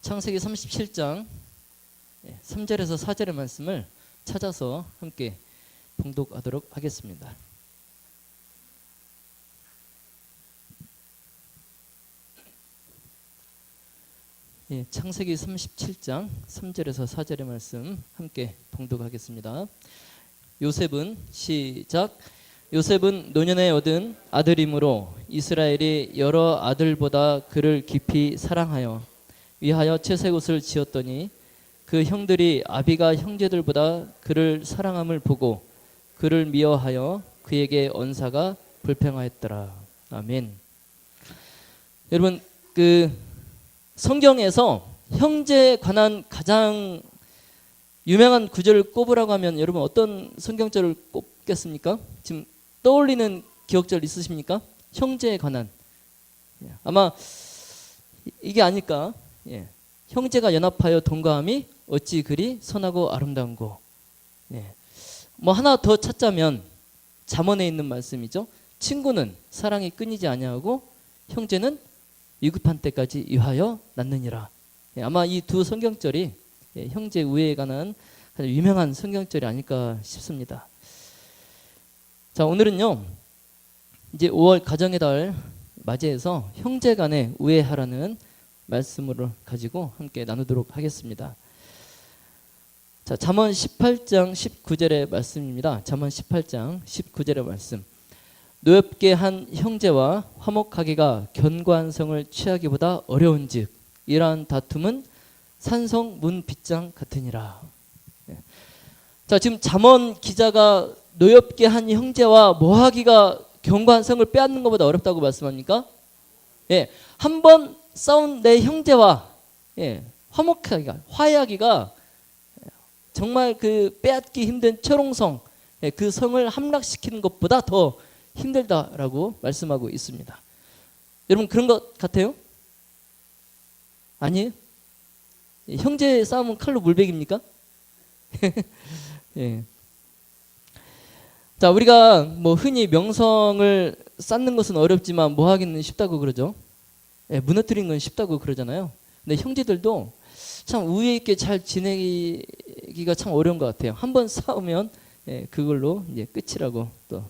창세기 37장 3절에서 4절의 말씀을 찾아서 함께 봉독하도록 하겠습니다. 창세기 37장 3절에서 4절의 말씀 함께 봉독하겠습니다. 요셉은 시작. 요셉은 노년에 얻은 아들이므로 이스라엘이 여러 아들보다 그를 깊이 사랑하여 위하여 채색옷을 지었더니 그 형들이 아비가 형제들보다 그를 사랑함을 보고 그를 미워하여 그에게 언사가 불평하였더라. 아멘. 여러분, 성경에서 형제에 관한 가장 유명한 구절을 꼽으라고 하면 여러분 어떤 성경절을 꼽겠습니까? 지금 떠올리는 기억절 있으십니까? 형제에 관한. 아마 이게 아닐까? 형제가 연합하여 동거함이 어찌 그리 선하고 아름다운고. 뭐 하나 더 찾자면 잠언에 있는 말씀이죠. 친구는 사랑이 끊이지 아니하고 형제는 위급한 때까지 위하여 낳느니라. 아마 이 두 성경절이 형제 우애에 관한 가장 유명한 성경절이 아닐까 싶습니다. 자, 오늘은요 이제 5월 가정의 달 맞이해서 형제 간에 우애하라는 말씀을 가지고 함께 나누도록 하겠습니다. 자, 잠언 18장 19절의 말씀입니다. 잠언 18장 19절의 말씀. 노엽게 한 형제와 화목하기가 견고한 성을 취하기보다 어려운즉 이러한 다툼은 산성 문 빗장 같으니라. 자, 지금 잠언 기자가 노엽게 한 형제와 뭐하기가 견고한 성을 빼앗는 것보다 어렵다고 말씀합니까? 한번 싸운 내 형제와 화목하기가, 화해하기가 정말 그 빼앗기 힘든 철옹성, 그 성을 함락시키는 것보다 더 힘들다라고 말씀하고 있습니다. 여러분 그런 것 같아요? 아니에요? 형제 싸움은 칼로 물베기입니까? 자, 우리가 뭐 흔히 명성을 쌓는 것은 어렵지만 뭐 하기는 쉽다고 그러죠. 무너뜨리는 건 쉽다고 그러잖아요. 근데 형제들도 참 우애 있게 잘 지내기가 참 어려운 것 같아요. 한번 싸우면 그걸로 이제 끝이라고 또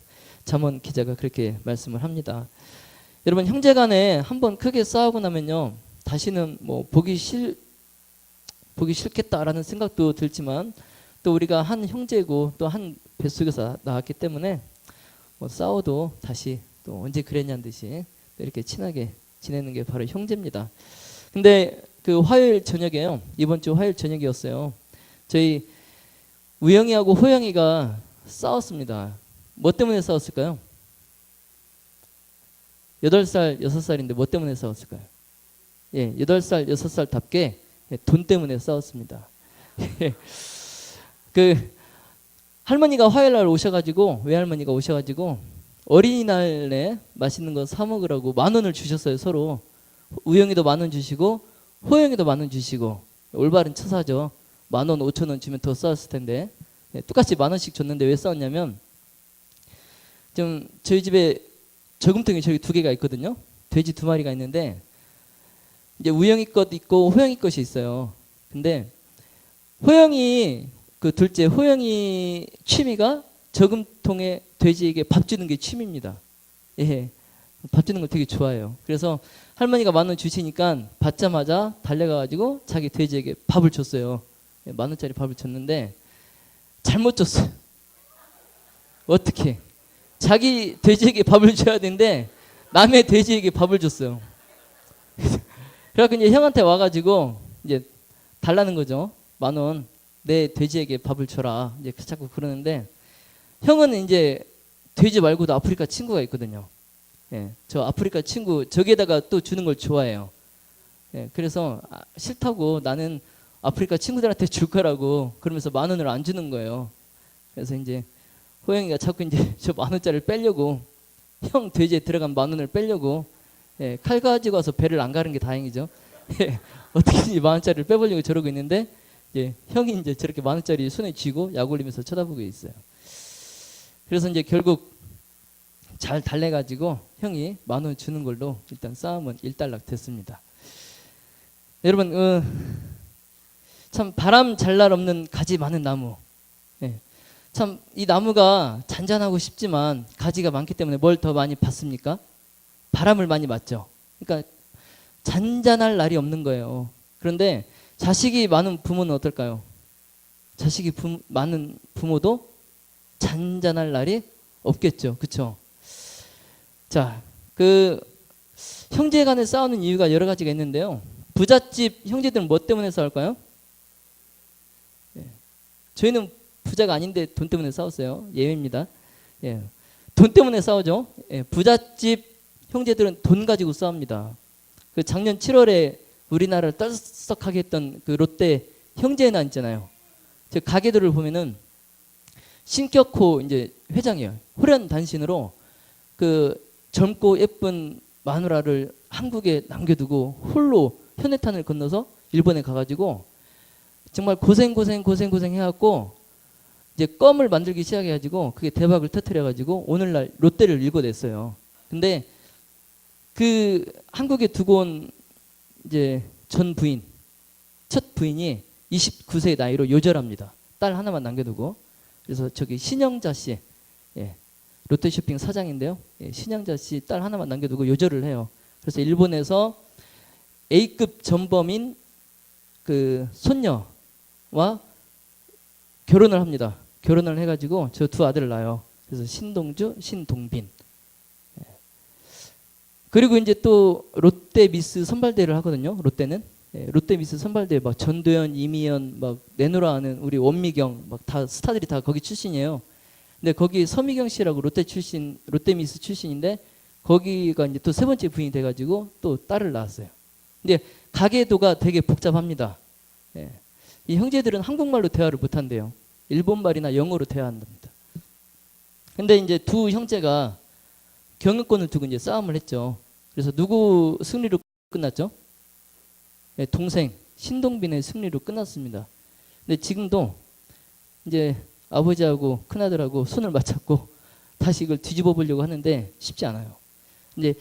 잠언 기자가 그렇게 말씀을 합니다. 여러분 형제간에 한번 크게 싸우고 나면요 다시는 뭐 보기 싫겠다라는 생각도 들지만 또 우리가 한 형제고 또 한 뱃속에서 나왔기 때문에 뭐 싸워도 다시 또 언제 그랬냐는 듯이 이렇게 친하게 지내는 게 바로 형제입니다. 근데 그 화요일 저녁에요, 이번 주 화요일 저녁이었어요. 저희 우영이하고 호영이가 싸웠습니다. 뭐 때문에 싸웠을까요? 8살, 6살인데 뭐 때문에 싸웠을까요? 8살, 6살답게 돈 때문에 싸웠습니다. 그 할머니가 화요일 날 오셔가지고, 외할머니가 오셔가지고 어린이날에 맛있는 거 사 먹으라고 10,000원을 주셨어요. 서로 우영이도 10,000원 주시고 호영이도 10,000원 주시고. 올바른 처사죠. 10,000원, 5,000원 주면 더 싸웠을 텐데 똑같이 10,000원씩 줬는데 왜 싸웠냐면 좀 저희 집에 저금통이 저기 2개가 있거든요. 돼지 2마리가 있는데 이제 우영이 것 있고 호영이 것이 있어요. 근데 호영이 그 둘째 호영이 취미가 저금통에 돼지에게 밥 주는 게 취미입니다. 밥 주는 걸 되게 좋아해요. 그래서 할머니가 10,000원 주시니까 받자마자 달려가가지고 자기 돼지에게 밥을 줬어요. 10,000원짜리 밥을 줬는데 잘못 줬어요. 어떻게? 자기 돼지에게 밥을 줘야 되는데 남의 돼지에게 밥을 줬어요. 그래서 이제 형한테 와가지고 이제 달라는 거죠. 10,000원 내 돼지에게 밥을 줘라. 이제 자꾸 그러는데 형은 이제 돼지 말고도 아프리카 친구가 있거든요. 저 아프리카 친구 저기에다가 또 주는 걸 좋아해요. 그래서 싫다고 나는 아프리카 친구들한테 줄 거라고 그러면서 10,000원을 안 주는 거예요. 그래서 이제 호영이가 자꾸 이제 저 10,000원짜리를 빼려고 형 돼지에 들어간 10,000원을 빼려고 칼 가지고 와서 배를 안 가른 게 다행이죠. 어떻게든지 10,000원짜리를 빼보려고 저러고 있는데 형이 이제 저렇게 10,000원짜리 손에 쥐고 약 올리면서 쳐다보고 있어요. 그래서 이제 결국 잘 달래가지고 형이 10,000원 주는 걸로 일단 싸움은 일단락 됐습니다. 여러분, 참 바람 잘 날 없는 가지 많은 나무. 예. 참 이 나무가 잔잔하고 싶지만 가지가 많기 때문에 뭘 더 많이 받습니까? 바람을 많이 맞죠. 그러니까 잔잔할 날이 없는 거예요. 그런데 자식이 많은 부모는 어떨까요? 자식이 많은 부모도 잔잔할 날이 없겠죠. 그렇죠? 자, 그 형제 간에 싸우는 이유가 여러 가지가 있는데요. 부잣집 형제들은 뭐 때문에 싸울까요? 예. 저희는 부자가 아닌데 돈 때문에 싸웠어요. 예외입니다. 예. 돈 때문에 싸우죠. 예. 부잣집 형제들은 돈 가지고 싸웁니다. 그 작년 7월에 우리나라를 떨썩하게 했던 그 롯데 형제난 있잖아요. 저 가게들을 보면은 신격호 이제 회장이에요. 호련 단신으로 그 젊고 예쁜 마누라를 한국에 남겨두고 홀로 현해탄을 건너서 일본에 가가지고 정말 고생 해갖고 이제 껌을 만들기 시작해가지고 그게 대박을 터뜨려가지고 오늘날 롯데를 일궈냈어요. 근데 그 한국에 두고 온 이제 전 부인, 첫 부인이 29세 나이로 요절합니다. 딸 하나만 남겨두고. 그래서 저기 신영자 씨, 예, 롯데쇼핑 사장인데요. 예, 신영자 씨 딸 하나만 남겨두고 요절을 해요. 그래서 일본에서 A급 전범인 그 손녀와 결혼을 합니다. 결혼을 해가지고 저 두 아들을 낳아요. 그래서 신동주, 신동빈. 예. 그리고 이제 또 롯데 미스 선발대회를 하거든요. 롯데는. 예, 롯데 미스 선발대회 막 전도연, 이미연, 막 내노라 하는 우리 원미경 막 다 스타들이 다 거기 출신이에요. 근데 거기 서미경 씨라고 롯데 출신, 롯데 미스 출신인데 거기가 이제 또 세 번째 부인이 돼가지고 또 딸을 낳았어요. 근데 가계도가 되게 복잡합니다. 예. 이 형제들은 한국말로 대화를 못한대요. 일본말이나 영어로 대화한답니다. 근데 이제 두 형제가 경영권을 두고 이제 싸움을 했죠. 그래서 누구 승리로 끝났죠? 네, 동생 신동빈의 승리로 끝났습니다. 근데 지금도 이제 아버지하고 큰아들하고 손을 맞잡고 다시 이걸 뒤집어 보려고 하는데 쉽지 않아요. 이제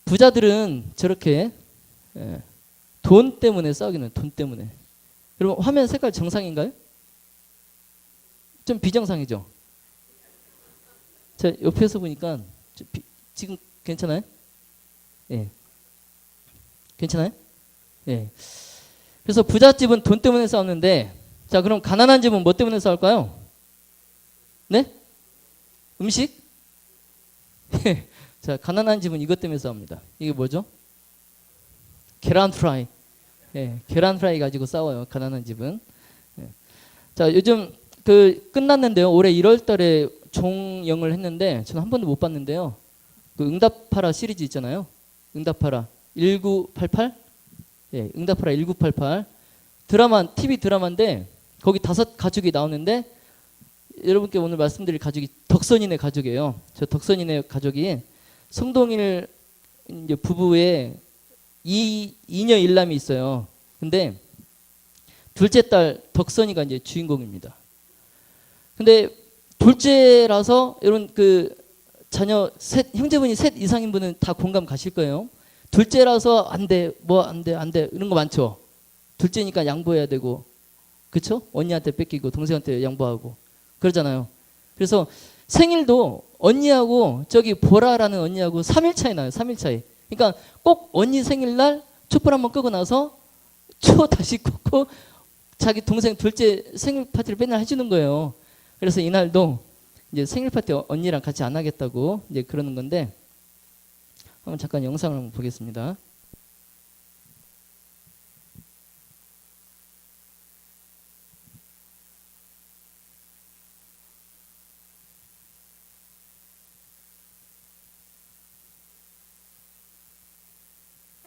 부자들은 저렇게 돈 때문에 싸우기는 돈 때문에. 여러분 화면 색깔 정상인가요? 좀 비정상이죠? 자 옆에서 보니까 지금 괜찮아요? 예. 괜찮아요? 예. 그래서 부잣집은 돈 때문에 싸우는데 자 그럼 가난한 집은 뭐 때문에 싸울까요? 네? 음식? 자 가난한 집은 이것 때문에 싸웁니다. 이게 뭐죠? 계란 프라이. 예, 계란 프라이 가지고 싸워요. 가난한 집은. 예. 자 요즘 그 끝났는데요. 올해 1월달에 종영을 했는데 저는 한 번도 못 봤는데요. 그 응답하라 시리즈 있잖아요. 응답하라 1988. 예, 응답하라 1988 드라마 TV 드라마인데 거기 5 가족이 나오는데 여러분께 오늘 말씀드릴 가족이 덕선이네 가족이에요. 저 덕선이네 가족이 성동일 이제 부부의 이녀 일남이 있어요. 근데 둘째 딸 덕선이가 이제 주인공입니다. 근데 둘째라서 여러분 그 자녀 셋 형제분이 셋 이상인 분은 다 공감 가실 거예요. 둘째라서 안 돼, 뭐 안 돼, 안 돼 이런 거 많죠. 둘째니까 양보해야 되고, 그렇죠? 언니한테 뺏기고 동생한테 양보하고 그러잖아요. 그래서 생일도 언니하고 저기 보라라는 언니하고 3일 차이 나요. 3일 차이. 그러니까 꼭 언니 생일날 촛불 한번 끄고 나서 초 다시 꽂고 자기 동생 둘째 생일 파티를 맨날 해주는 거예요. 그래서 이날도 이제 생일 파티 언니랑 같이 안 하겠다고 이제 그러는 건데 한번 잠깐 영상을 한번 보겠습니다.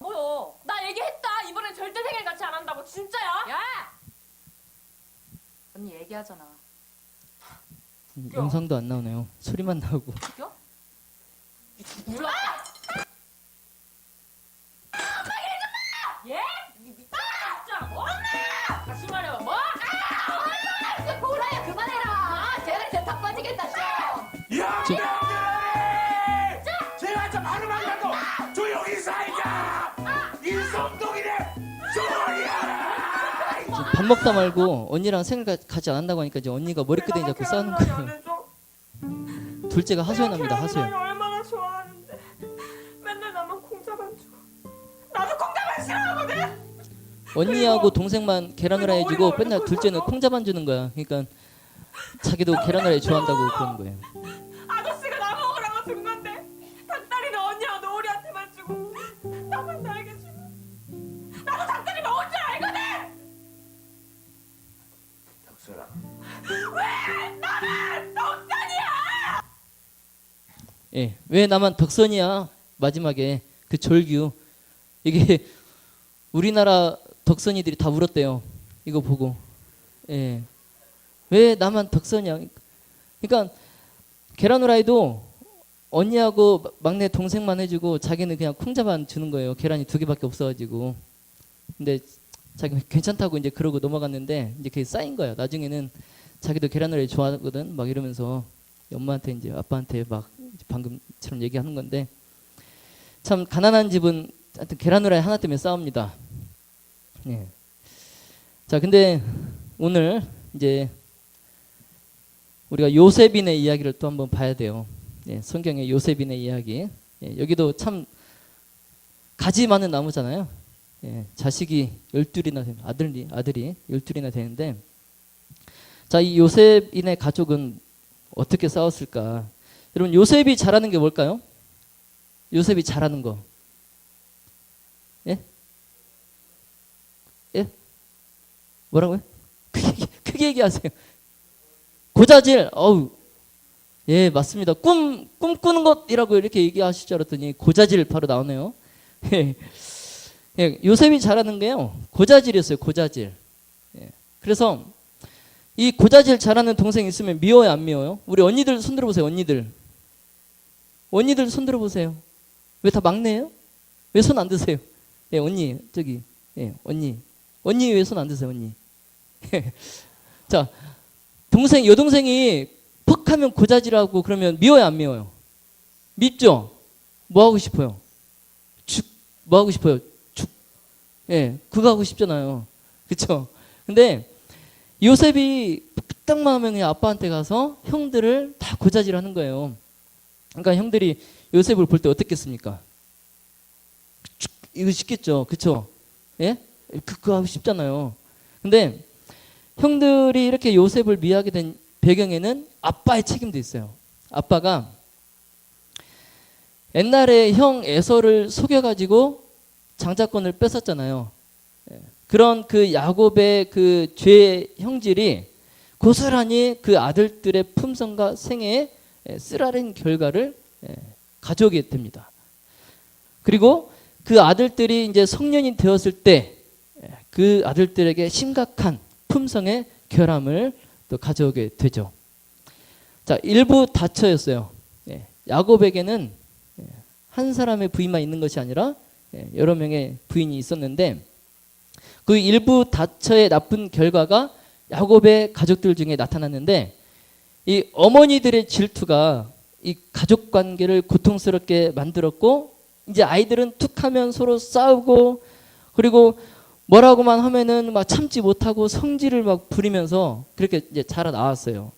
뭐요? 나 얘기했다. 이번엔 절대 생일 같이 안 한다고. 진짜야? 야! 언니 얘기하잖아. 영상도 안 나오네요. 소리만 나오고. 웃겨? 몰라. 예? 진짜 뭐? 다시 말해봐. 뭐? 진짜 보라야 그만해라. 쟤가 진짜 다 빠지겠다. 야! 제가 좀 하루만 가도 조용히 살자! 인성동이네! 조용히 밥 먹다 말고 언니랑 생일 같이 안 한다고 하니까 이제 언니가 머리끄댕이 잡고 싸우는 거예요. 둘째가 하소연합니다. 하소연. 얼마나 좋아하는데 맨날 나만 공짜만 주고 나도 공짜만 싫어하거든. 언니하고 동생만 계란 후라이 해주고 맨날 둘째는 콩자반 주는 거야. 그러니까 자기도 계란 후라이 좋아한다고 그러는 거예요. 아저씨가 나 먹으라고 준 건데 닭다리는 언니와 노을이한테만 주고 나만 나에게 주고 나도 닭다리 먹을 줄 알거든. 덕순아, 왜 나만 덕선이야? 예, 왜 나만 덕선이야? 마지막에 그 졸규 이게 우리나라 덕선이들이 다 울었대요. 이거 보고. 예, 왜 나만 덕선이야? 그러니까 계란 후라이도 언니하고 막내 동생만 해주고 자기는 그냥 콩자반 주는 거예요. 계란이 2개밖에 없어가지고. 근데 자기 괜찮다고 이제 그러고 넘어갔는데 이제 그게 쌓인 거야. 나중에는 자기도 계란 후라이 좋아하거든. 막 이러면서 엄마한테 이제 아빠한테 막 방금처럼 얘기하는 건데 참 가난한 집은 하여튼 계란 후라이 하나 때문에 싸웁니다. 예. 자, 근데 오늘 이제 우리가 요셉인의 이야기를 또 한번 봐야 돼요. 예, 성경의 요셉인의 이야기. 예, 여기도 참 가지 많은 나무잖아요. 예, 자식이 12이나 되는 아들이 12이나 되는데 자, 이 요셉인의 가족은 어떻게 싸웠을까? 여러분 요셉이 잘하는 게 뭘까요? 요셉이 잘하는 거. 예? 예? 뭐라고요? 크게 얘기하세요. 고자질. 어우. 예, 맞습니다. 꿈꾸는 것이라고 이렇게 얘기하실 줄 알았더니 고자질 바로 나오네요. 예, 요셉이 잘하는 게요. 고자질이었어요. 고자질. 예. 그래서 이 고자질 잘하는 동생 있으면 미워요, 안 미워요? 우리 언니들 손 들어보세요. 언니들 손 들어보세요. 왜 다 막내예요? 왜 손 안 드세요? 예, 언니 저기 예, 언니 왜 손 안 드세요, 언니? 자, 여동생이 퍽 하면 고자질하고 그러면 미워요, 안 미워요? 밉죠? 뭐 하고 싶어요? 뭐 하고 싶어요? 예, 그거 하고 싶잖아요. 그쵸? 근데 요셉이 딱 마음에 그냥 아빠한테 가서 형들을 다 고자질 하는 거예요. 그러니까 형들이 요셉을 볼 때 어떻겠습니까? 이거 쉽겠죠? 그쵸? 예? 그거 하고 싶잖아요. 근데 형들이 이렇게 요셉을 미워하게 된 배경에는 아빠의 책임도 있어요. 아빠가 옛날에 형 에서를 속여가지고 장자권을 뺏었잖아요. 그런 그 야곱의 그 죄의 형질이 고스란히 그 아들들의 품성과 생애에 쓰라린 결과를 가져오게 됩니다. 그리고 그 아들들이 이제 성년이 되었을 때 그 아들들에게 심각한 품성의 결함을 또 가져오게 되죠. 자, 일부 다처였어요. 야곱에게는 한 사람의 부인만 있는 것이 아니라 여러 명의 부인이 있었는데 그 일부 다처의 나쁜 결과가 야곱의 가족들 중에 나타났는데 이 어머니들의 질투가 이 가족 관계를 고통스럽게 만들었고 이제 아이들은 툭하면 서로 싸우고 그리고 뭐라고만 하면은 막 참지 못하고 성질을 막 부리면서 그렇게 이제 자라 나왔어요.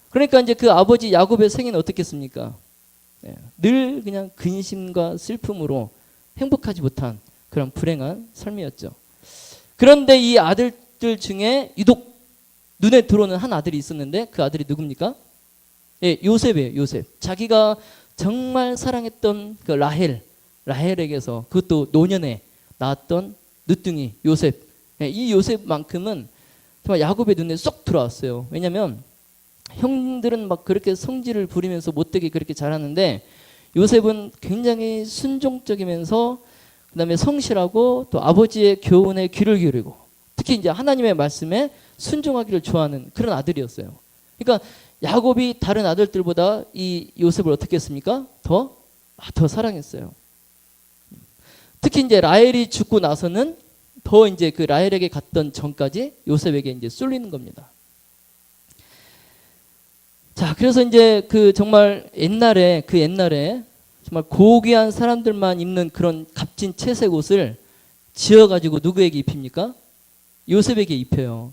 그러니까 이제 그 아버지 야곱의 생애는 어떻겠습니까? 늘 그냥 근심과 슬픔으로 행복하지 못한 그런 불행한 삶이었죠. 그런데 이 아들들 중에 유독 눈에 들어오는 한 아들이 있었는데 그 아들이 누굽니까? 예, 요셉이에요. 요셉. 자기가 정말 사랑했던 그 라헬에게서 그것도 노년에 낳았던 늦둥이 요셉. 예, 이 요셉만큼은 정말 야곱의 눈에 쏙 들어왔어요. 왜냐하면 형들은 막 그렇게 성질을 부리면서 못되게 그렇게 잘하는데 요셉은 굉장히 순종적이면서 그다음에 성실하고 또 아버지의 교훈에 귀를 기울이고 특히 이제 하나님의 말씀에 순종하기를 좋아하는 그런 아들이었어요. 그러니까 야곱이 다른 아들들보다 이 요셉을 어떻게 했습니까? 더 사랑했어요. 특히 이제 라헬이 죽고 나서는 더 이제 그 라헬에게 갔던 전까지 요셉에게 이제 쏠리는 겁니다. 자, 그래서 이제 그 정말 옛날에 정말 고귀한 사람들만 입는 그런 값진 채색 옷을 지어가지고 누구에게 입힙니까? 요셉에게 입혀요.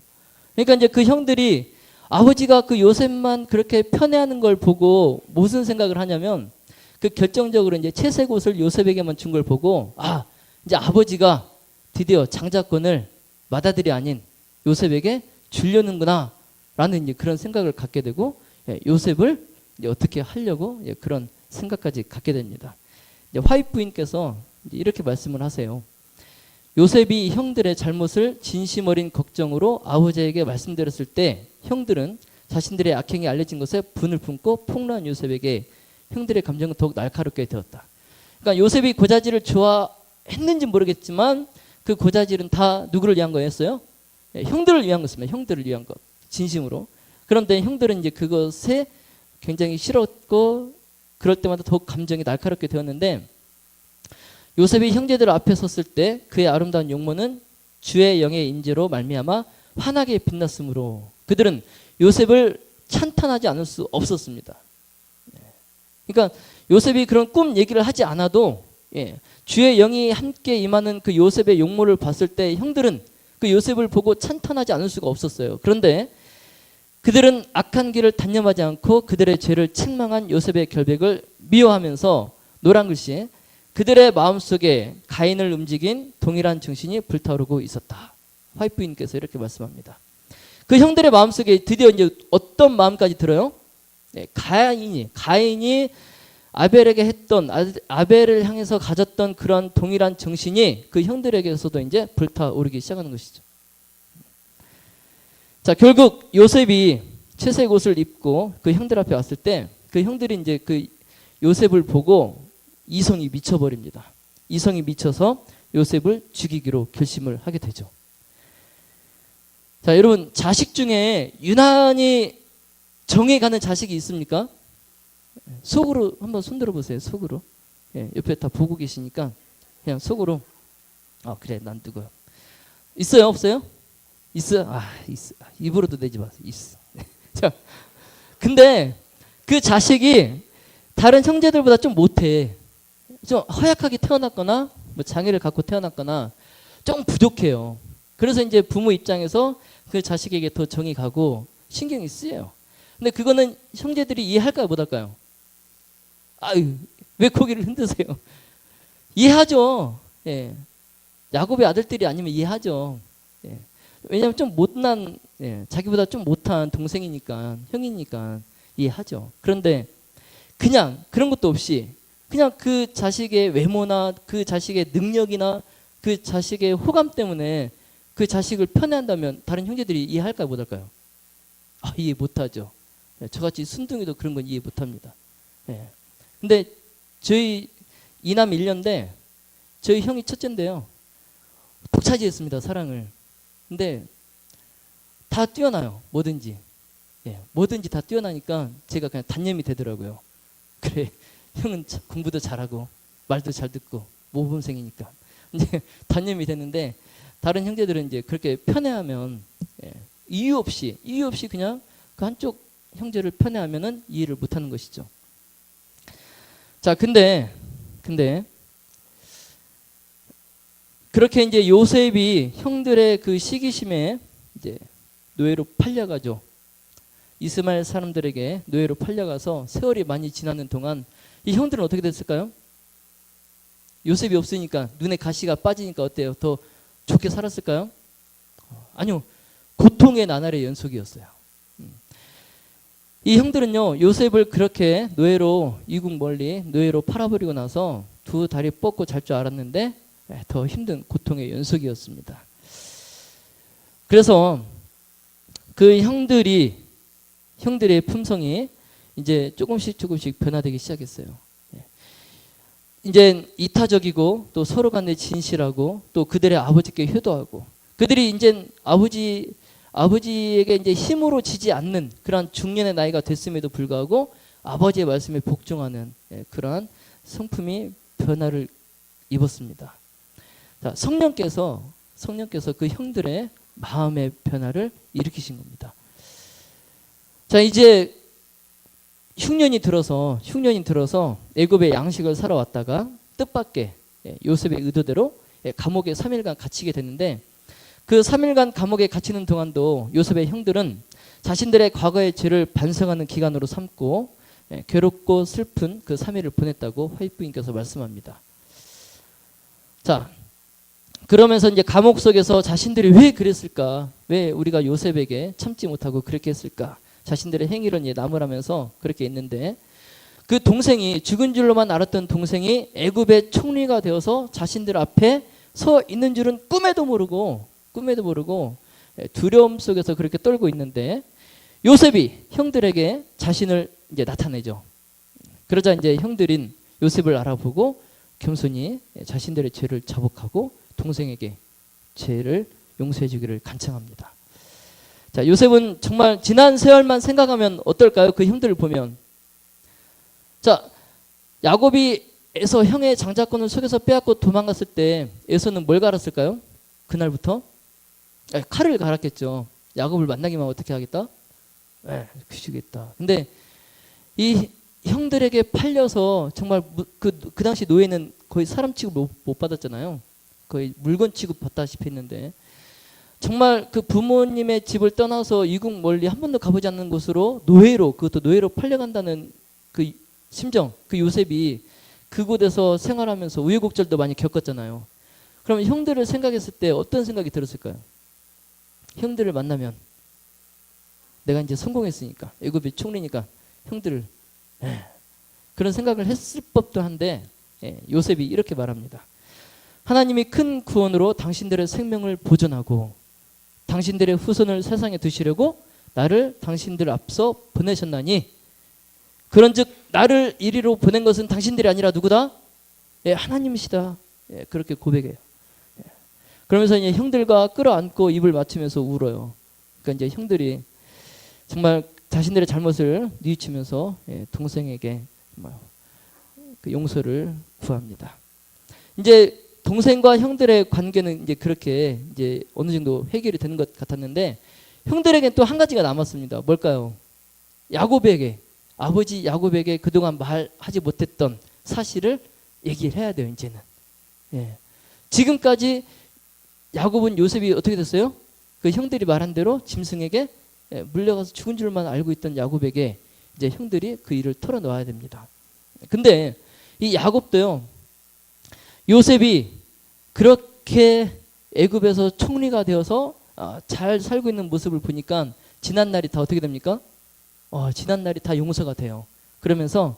그러니까 이제 그 형들이 아버지가 그 요셉만 그렇게 편애하는 걸 보고 무슨 생각을 하냐면 그 결정적으로 이제 채색 옷을 요셉에게만 준 걸 보고 아, 이제 아버지가 드디어 장자권을 맏아들이 아닌 요셉에게 주려는구나 라는 이제 그런 생각을 갖게 되고 요셉을 이제 어떻게 하려고 그런 생각까지 갖게 됩니다. 이제 화이트 부인께서 이제 이렇게 말씀을 하세요. 요셉이 형들의 잘못을 진심 어린 걱정으로 아버지에게 말씀드렸을 때 형들은 자신들의 악행이 알려진 것에 분을 품고 폭로한 요셉에게 형들의 감정은 더욱 날카롭게 되었다. 그러니까 요셉이 고자질을 좋아했는지 모르겠지만 그 고자질은 다 누구를 위한 거였어요? 형들을 위한 것입니다. 형들을 위한 것. 진심으로. 그런데 형들은 이제 그것에 굉장히 싫었고 그럴 때마다 더욱 감정이 날카롭게 되었는데 요셉이 형제들 앞에 섰을 때 그의 아름다운 용모는 주의 영의 인재로 말미암아 환하게 빛났으므로 그들은 요셉을 찬탄하지 않을 수 없었습니다. 그러니까 요셉이 그런 꿈 얘기를 하지 않아도 주의 영이 함께 임하는 그 요셉의 용모를 봤을 때 형들은 그 요셉을 보고 찬탄하지 않을 수가 없었어요. 그런데 그들은 악한 길을 단념하지 않고 그들의 죄를 책망한 요셉의 결백을 미워하면서 노란 글씨에 그들의 마음속에 가인을 움직인 동일한 정신이 불타오르고 있었다. 화이트 부인께서 이렇게 말씀합니다. 그 형들의 마음속에 드디어 이제 어떤 마음까지 들어요? 가인이 아벨에게 했던 아벨을 향해서 가졌던 그런 동일한 정신이 그 형들에게서도 이제 불타오르기 시작하는 것이죠. 자, 결국 요셉이 채색 옷을 입고 그 형들 앞에 왔을 때 그 형들이 이제 그 요셉을 보고 이성이 미쳐버립니다. 이성이 미쳐서 요셉을 죽이기로 결심을 하게 되죠. 자, 여러분 자식 중에 유난히 정이 가는 자식이 있습니까? 속으로 한번 손들어 보세요. 속으로. 옆에 다 보고 계시니까 그냥 속으로 그래 난 누구야. 있어요? 없어요? 있어요? 있어. 입으로도 내지 마세요. 있어. 자, 근데 그 자식이 다른 형제들보다 좀 못해. 좀 허약하게 태어났거나 뭐 장애를 갖고 태어났거나 좀 부족해요. 그래서 이제 부모 입장에서 그 자식에게 더 정이 가고 신경이 쓰여요. 근데 그거는 형제들이 이해할까요? 못할까요? 아유, 왜 고개를 흔드세요? 이해하죠. 야곱의 아들들이 아니면 이해하죠. 왜냐하면 좀 못난, 자기보다 좀 못한 동생이니까, 형이니까 이해하죠. 그런데 그냥 그런 것도 없이 그냥 그 자식의 외모나 그 자식의 능력이나 그 자식의 호감 때문에 그 자식을 편애한다면 다른 형제들이 이해할까요? 못할까요? 이해 못하죠. 저같이 순둥이도 그런 건 이해 못합니다. 근데 저희 이남 1년대 저희 형이 첫째인데요. 독차지했습니다. 사랑을. 근데 다 뛰어나요. 뭐든지. 뭐든지 다 뛰어나니까 제가 그냥 단념이 되더라고요. 그래, 형은 공부도 잘하고 말도 잘 듣고 모범생이니까 이제 단념이 됐는데 다른 형제들은 이제 그렇게 편애하면 이유 없이 그냥 그 한쪽 형제를 편애하면은 이해를 못하는 것이죠. 자, 근데 그렇게 이제 요셉이 형들의 그 시기심에 이제 노예로 팔려가죠. 이스마엘 사람들에게 노예로 팔려가서 세월이 많이 지나는 동안 이 형들은 어떻게 됐을까요? 요셉이 없으니까 눈에 가시가 빠지니까 어때요? 더 좋게 살았을까요? 아니요. 고통의 나날의 연속이었어요. 이 형들은요, 요셉을 그렇게 노예로 이국 멀리 노예로 팔아버리고 나서 두 다리 뻗고 잘 줄 알았는데 더 힘든 고통의 연속이었습니다. 그래서 그 형들의 품성이 이제 조금씩 변화되기 시작했어요. 이제 이타적이고 또 서로 간에 진실하고 또 그들의 아버지께 효도하고 그들이 이제 아버지에게 이제 힘으로 지지 않는 그러한 중년의 나이가 됐음에도 불구하고 아버지의 말씀에 복종하는 그러한 성품이 변화를 입었습니다. 자, 성령께서 그 형들의 마음의 변화를 일으키신 겁니다. 자, 이제 흉년이 들어서 애굽의 양식을 사러 왔다가 뜻밖의 요셉의 의도대로 감옥에 3일간 갇히게 됐는데 그 3일간 감옥에 갇히는 동안도 요셉의 형들은 자신들의 과거의 죄를 반성하는 기간으로 삼고 괴롭고 슬픈 그 3일을 보냈다고 화이트부인께서 말씀합니다. 자, 그러면서 이제 감옥 속에서 자신들이 왜 그랬을까? 왜 우리가 요셉에게 참지 못하고 그렇게 했을까? 자신들의 행위를 이제 나무라면서 그렇게 했는데 그 동생이 죽은 줄로만 알았던 동생이 애굽의 총리가 되어서 자신들 앞에 서 있는 줄은 꿈에도 모르고 두려움 속에서 그렇게 떨고 있는데 요셉이 형들에게 자신을 이제 나타내죠. 그러자 이제 형들인 요셉을 알아보고 겸손히 자신들의 죄를 자복하고 동생에게 죄를 용서해 주기를 간청합니다. 자, 요셉은 정말 지난 세월만 생각하면 어떨까요? 그 형들을 보면. 자, 야곱이 에서 형의 장자권을 속에서 빼앗고 도망갔을 때 에서는 뭘 갈았을까요? 그날부터 칼을 갈았겠죠. 야곱을 만나기만 하면 어떻게 하겠다? 그시겠다. 근데 이 형들에게 팔려서 정말 그 당시 노예는 거의 사람 취급 못 받았잖아요. 거의 물건 취급 받다시피 했는데 정말 그 부모님의 집을 떠나서 이국 멀리 한 번도 가보지 않는 곳으로 그것도 노예로 팔려간다는 그 심정, 그 요셉이 그곳에서 생활하면서 우여곡절도 많이 겪었잖아요. 그러면 형들을 생각했을 때 어떤 생각이 들었을까요? 형들을 만나면 내가 이제 성공했으니까 애굽의 총리니까 형들을 그런 생각을 했을 법도 한데 요셉이 이렇게 말합니다. 하나님이 큰 구원으로 당신들의 생명을 보존하고 당신들의 후손을 세상에 두시려고 나를 당신들 앞서 보내셨나니 그런즉 나를 이리로 보낸 것은 당신들이 아니라 누구다? 하나님이시다. 그렇게 고백해요. 그러면서 이제 형들과 끌어안고 입을 맞추면서 울어요. 그러니까 이제 형들이 정말 자신들의 잘못을 뉘우치면서 동생에게 그 용서를 구합니다. 이제 동생과 형들의 관계는 이제 그렇게 이제 어느 정도 해결이 되는 것 같았는데 형들에게는 또 한 가지가 남았습니다. 뭘까요? 아버지 야곱에게 그동안 말하지 못했던 사실을 얘기를 해야 돼요. 이제는. 지금까지 야곱은 요셉이 어떻게 됐어요? 그 형들이 말한 대로 짐승에게 물려가서 죽은 줄만 알고 있던 야곱에게 이제 형들이 그 일을 털어놓아야 됩니다. 근데 이 야곱도요, 요셉이 그렇게 애굽에서 총리가 되어서 잘 살고 있는 모습을 보니까 지난 날이 다 어떻게 됩니까? 지난 날이 다 용서가 돼요. 그러면서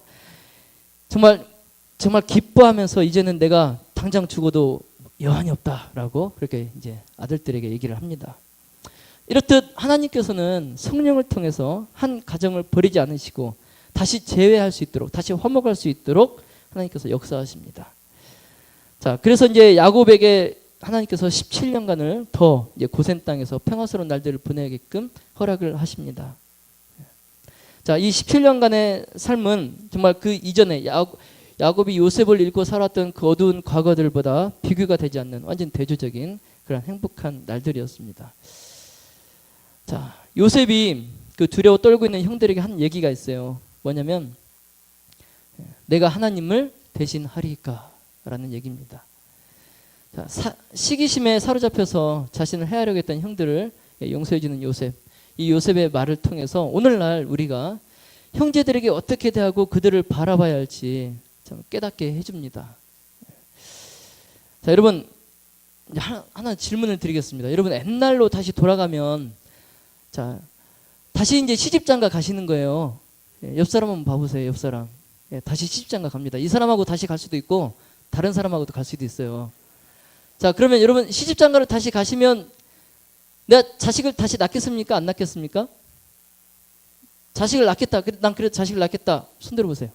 정말 기뻐하면서 이제는 내가 당장 죽어도 여한이 없다라고 그렇게 이제 아들들에게 얘기를 합니다. 이렇듯 하나님께서는 성령을 통해서 한 가정을 버리지 않으시고 다시 재회할 수 있도록 다시 화목할 수 있도록 하나님께서 역사하십니다. 자, 그래서 이제 야곱에게 하나님께서 17년간을 더 이제 고센 땅에서 평화스러운 날들을 보내게끔 허락을 하십니다. 자, 이 17년간의 삶은 정말 그 이전에 야곱이 요셉을 잃고 살았던 그 어두운 과거들보다 비교가 되지 않는 완전 대조적인 그런 행복한 날들이었습니다. 자, 요셉이 그 두려워 떨고 있는 형들에게 한 얘기가 있어요. 뭐냐면 내가 하나님을 대신하리까 라는 얘기입니다. 자, 시기심에 사로잡혀서 자신을 해하려고 했던 형들을 용서해 주는 요셉. 이 요셉의 말을 통해서 오늘날 우리가 형제들에게 어떻게 대하고 그들을 바라봐야 할지 참 깨닫게 해줍니다. 자, 여러분 하나 질문을 드리겠습니다. 여러분 옛날로 다시 돌아가면 자 다시 이제 시집장가 가시는 거예요. 옆 사람 한번 봐보세요. 옆 사람 다시 시집장가 갑니다. 이 사람하고 다시 갈 수도 있고 다른 사람하고도 갈 수도 있어요. 자, 그러면 여러분 시집장가를 다시 가시면 내가 자식을 다시 낳겠습니까? 안 낳겠습니까? 자식을 낳겠다. 난 그래도 자식을 낳겠다. 손들어 보세요.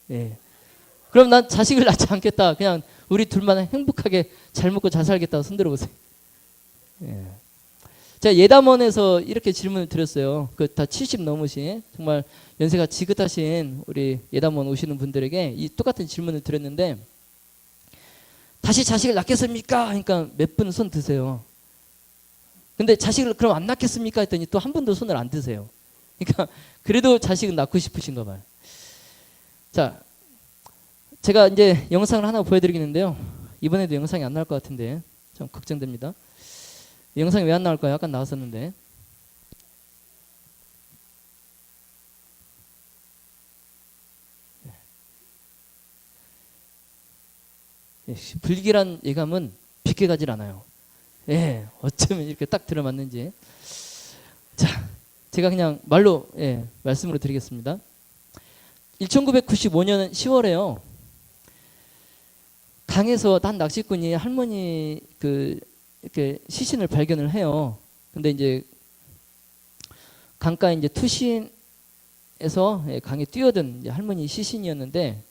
예. 그럼 난 자식을 낳지 않겠다. 그냥 우리 둘만 행복하게 잘 먹고 잘 살겠다. 손들어 보세요. 예. 제가 예담원에서 이렇게 질문을 드렸어요. 그 다 70 넘으신 정말 연세가 지긋하신 우리 예담원 오시는 분들에게 이 똑같은 질문을 드렸는데 다시 자식을 낳겠습니까? 그러니까 몇 분은 손 드세요. 근데 자식을 그럼 안 낳겠습니까? 했더니 또 한 분도 손을 안 드세요. 그러니까 그래도 자식은 낳고 싶으신가 봐요. 자, 제가 이제 영상을 하나 보여드리겠는데요. 이번에도 영상이 안 나올 것 같은데 좀 걱정됩니다. 이 영상이 왜 안 나올까요? 약간 나왔었는데. 예, 불길한 예감은 빗게 가질 않아요. 예, 어쩌면 이렇게 딱 들어맞는지. 자, 제가 그냥 말로 말씀으로 드리겠습니다. 1995년 10월에요. 강에서 한 낚시꾼이 할머니 이렇게 시신을 발견을 해요. 근데 이제 강가에 이제 투신에서 강에 뛰어든 이제 할머니 시신이었는데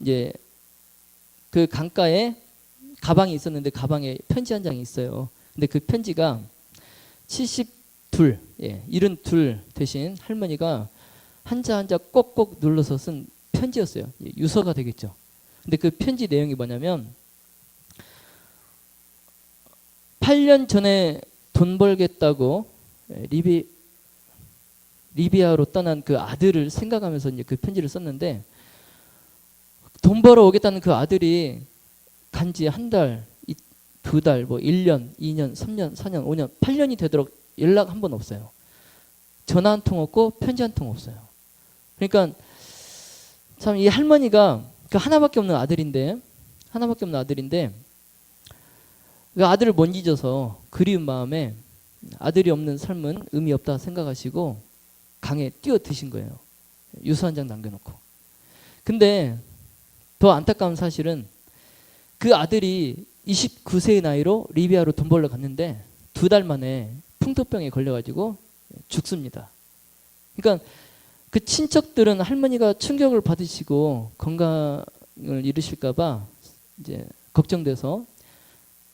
이제 그 강가에 가방이 있었는데 가방에 편지 한 장이 있어요. 근데 그 편지가 72, 72 대신 할머니가 한자 한자 꼭꼭 눌러서 쓴 편지였어요. 유서가 되겠죠. 근데 그 편지 내용이 뭐냐면 8년 전에 돈 벌겠다고 리비아로 떠난 그 아들을 생각하면서 이제 그 편지를 썼는데 돈 벌어 오겠다는 그 아들이 간지 한 달, 두 달, 뭐 1년, 2년, 3년, 4년, 5년, 8년이 되도록 연락 한 번 없어요. 전화 한 통 없고 편지 한 통 없어요. 그러니까 참 이 할머니가 그 하나밖에 없는 아들인데 그 아들을 못 잊어서 그리운 마음에 아들이 없는 삶은 의미 없다 생각하시고 강에 뛰어드신 거예요. 유서 한 장 남겨놓고. 근데 더 안타까운 사실은 그 아들이 29세의 나이로 리비아로 돈 벌러 갔는데 2달 만에 풍토병에 걸려가지고 죽습니다. 그러니까 그 친척들은 할머니가 충격을 받으시고 건강을 잃으실까봐 이제 걱정돼서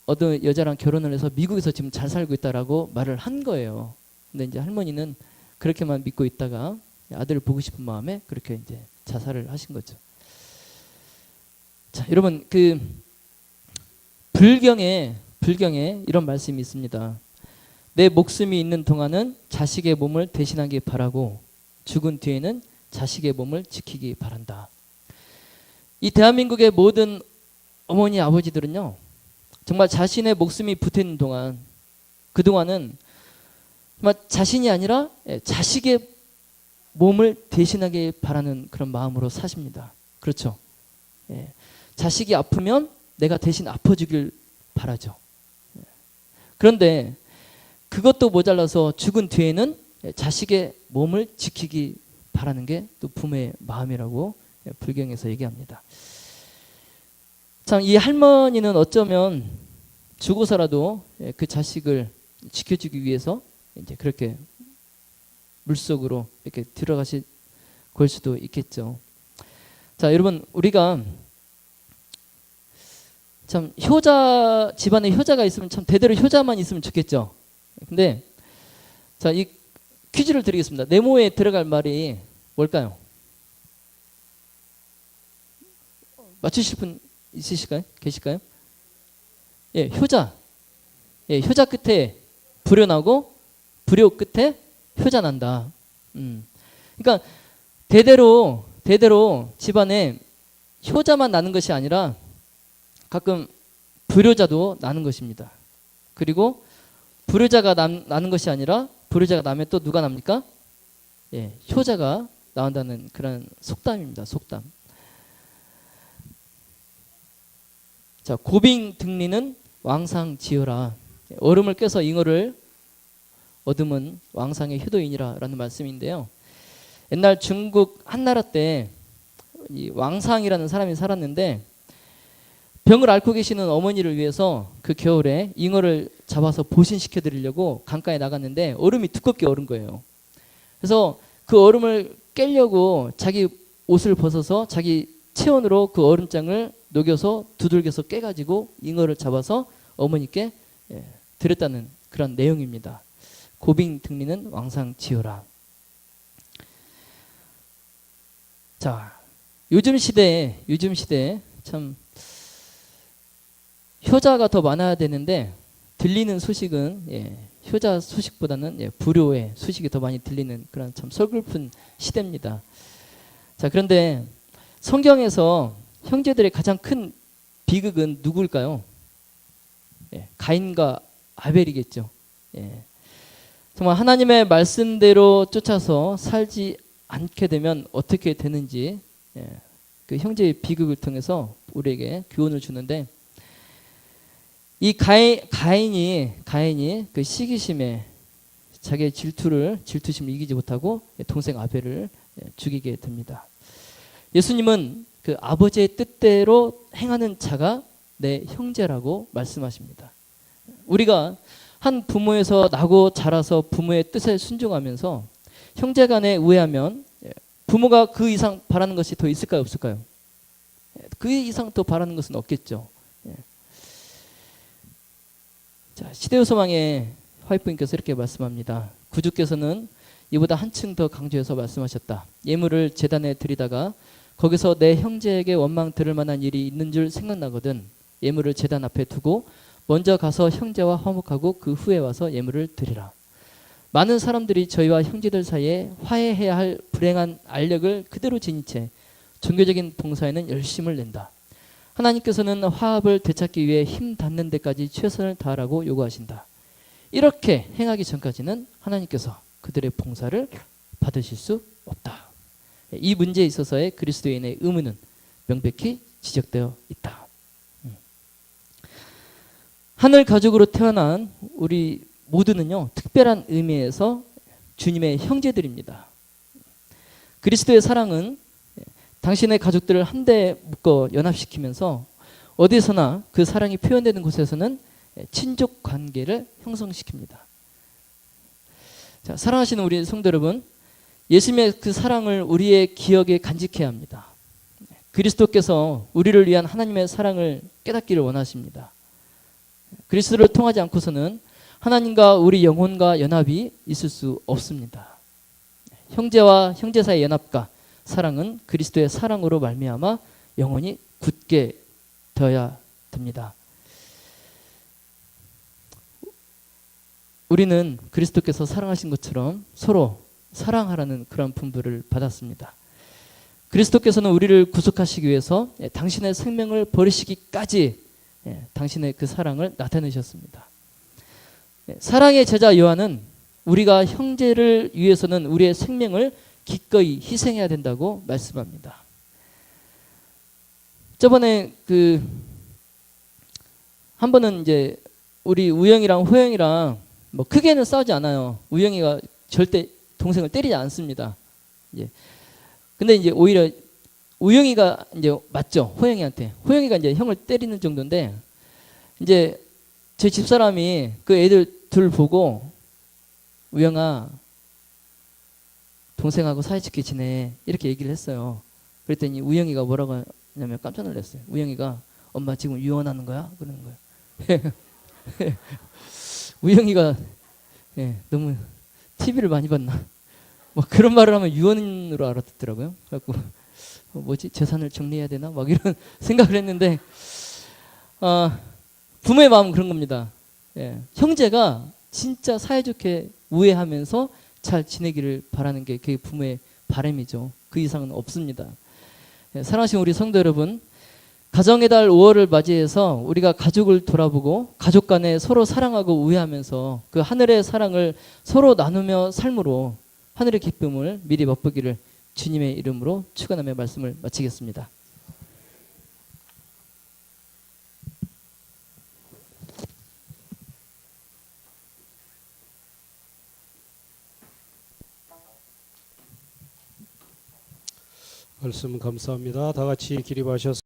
어떤 여자랑 결혼을 해서 미국에서 지금 잘 살고 있다라고 말을 한 거예요. 근데 이제 할머니는 그렇게만 믿고 있다가 아들을 보고 싶은 마음에 그렇게 이제 자살을 하신 거죠. 자, 여러분 그 불경에 이런 말씀이 있습니다. 내 목숨이 있는 동안은 자식의 몸을 대신하기 바라고 죽은 뒤에는 자식의 몸을 지키기 바란다. 이 대한민국의 모든 어머니 아버지들은요 정말 자신의 목숨이 붙어있는 동안 그동안은 정말 자신이 아니라 자식의 몸을 대신하기 바라는 그런 마음으로 사십니다. 그렇죠? 자식이 아프면 내가 대신 아파주길 바라죠. 그런데 그것도 모자라서 죽은 뒤에는 자식의 몸을 지키기 바라는 게 또 부모의 마음이라고 불경에서 얘기합니다. 참 이 할머니는 어쩌면 죽어서라도 그 자식을 지켜주기 위해서 이제 그렇게 물속으로 이렇게 들어가실 걸 수도 있겠죠. 자, 여러분 우리가 참 효자 집안에 효자가 있으면 참 대대로 효자만 있으면 좋겠죠. 근데 자, 이 퀴즈를 드리겠습니다. 네모에 들어갈 말이 뭘까요? 맞추실 분 있으실까요? 계실까요? 예, 효자. 예, 효자 끝에 불효 나고 불효 끝에 효자 난다. 그러니까 대대로 집안에 효자만 나는 것이 아니라 가끔 불효자도 나는 것입니다. 그리고 불효자가 나는 것이 아니라 불효자가 나면 또 누가 납니까? 예, 효자가 나온다는 그런 속담입니다. 속담. 자, 고빙 등리는 왕상지어라. 얼음을 깨서 잉어를 얻으면 왕상의 효도이니라 라는 말씀인데요. 옛날 중국 한나라 때 이 왕상이라는 사람이 살았는데 병을 앓고 계시는 어머니를 위해서 그 겨울에 잉어를 잡아서 보신시켜 드리려고 강가에 나갔는데 얼음이 두껍게 얼은 거예요. 그래서 그 얼음을 깨려고 자기 옷을 벗어서 자기 체온으로 그 얼음장을 녹여서 두들겨서 깨가지고 잉어를 잡아서 어머니께 드렸다는 그런 내용입니다. 고빙 등리는 왕상 지어라. 자, 요즘 시대에 참 효자가 더 많아야 되는데 들리는 소식은 효자 소식보다는 불효의 소식이 더 많이 들리는 그런 참 서글픈 시대입니다. 자, 그런데 성경에서 형제들의 가장 큰 비극은 누구일까요? 가인과 아벨이겠죠. 예. 정말 하나님의 말씀대로 쫓아서 살지 않게 되면 어떻게 되는지 그 형제의 비극을 통해서 우리에게 교훈을 주는데, 이 가인이 그 시기심에 자기의 질투심을 이기지 못하고 동생 아벨을 죽이게 됩니다. 예수님은 그 아버지의 뜻대로 행하는 자가 내 형제라고 말씀하십니다. 우리가 한 부모에서 나고 자라서 부모의 뜻에 순종하면서 형제 간에 우애하면 부모가 그 이상 바라는 것이 더 있을까요, 없을까요? 그 이상 더 바라는 것은 없겠죠. 자, 시대의 소망의 화이프님께서 이렇게 말씀합니다. 구주께서는 이보다 한층 더 강조해서 말씀하셨다. 예물을 제단에 드리다가 거기서 내 형제에게 원망 들을 만한 일이 있는 줄 생각나거든 예물을 제단 앞에 두고 먼저 가서 형제와 화목하고 그 후에 와서 예물을 드리라. 많은 사람들이 저희와 형제들 사이에 화해해야 할 불행한 알력을 그대로 지닌 채 종교적인 봉사에는 열심을 낸다. 하나님께서는 화합을 되찾기 위해 힘 닿는 데까지 최선을 다하라고 요구하신다. 이렇게 행하기 전까지는 하나님께서 그들의 봉사를 받으실 수 없다. 이 문제에 있어서의 그리스도인의 의무는 명백히 지적되어 있다. 하늘 가족으로 태어난 우리 모두는요, 특별한 의미에서 주님의 형제들입니다. 그리스도의 사랑은 당신의 가족들을 한데 묶어 연합시키면서 어디서나 그 사랑이 표현되는 곳에서는 친족 관계를 형성시킵니다. 자, 사랑하시는 우리 성도 여러분, 예수님의 그 사랑을 우리의 기억에 간직해야 합니다. 그리스도께서 우리를 위한 하나님의 사랑을 깨닫기를 원하십니다. 그리스도를 통하지 않고서는 하나님과 우리 영혼과 연합이 있을 수 없습니다. 형제와 형제 사이의 연합과 사랑은 그리스도의 사랑으로 말미암아 영원히 굳게 되어야 됩니다. 우리는 그리스도께서 사랑하신 것처럼 서로 사랑하라는 그런 분부를 받았습니다. 그리스도께서는 우리를 구속하시기 위해서 당신의 생명을 버리시기까지 당신의 그 사랑을 나타내셨습니다. 사랑의 제자 요한은 우리가 형제를 위해서는 우리의 생명을 기꺼이 희생해야 된다고 말씀합니다. 저번에 한 번은 이제 우리 우영이랑 호영이랑 뭐 크게는 싸우지 않아요. 우영이가 절대 동생을 때리지 않습니다. 근데 이제 오히려 우영이가 이제 맞죠, 호영이한테. 호영이가 이제 형을 때리는 정도인데, 이제 제 집사람이 그 애들 둘 보고 우영아 동생하고 사이좋게 지내 이렇게 얘기를 했어요. 그랬더니 우영이가 뭐라고 하냐면 깜짝 놀랐어요. 우영이가 엄마 지금 유언하는 거야? 그러는 거예요. 우영이가 너무 TV를 많이 봤나? 뭐 그런 말을 하면 유언으로 알아듣더라고요. 그래갖고 뭐지, 재산을 정리해야 되나? 막 이런 생각을 했는데, 부모의 마음은 그런 겁니다. 형제가 진짜 사이좋게 우애하면서 잘 지내기를 바라는 게 그게 부모의 바람이죠. 그 이상은 없습니다. 사랑하시는 우리 성도 여러분, 가정의 달 5월을 맞이해서 우리가 가족을 돌아보고 가족 간에 서로 사랑하고 우애하면서 그 하늘의 사랑을 서로 나누며 삶으로 하늘의 기쁨을 미리 맛보기를 주님의 이름으로 축원하며 말씀을 마치겠습니다. 말씀 감사합니다. 다 같이 기립하셔서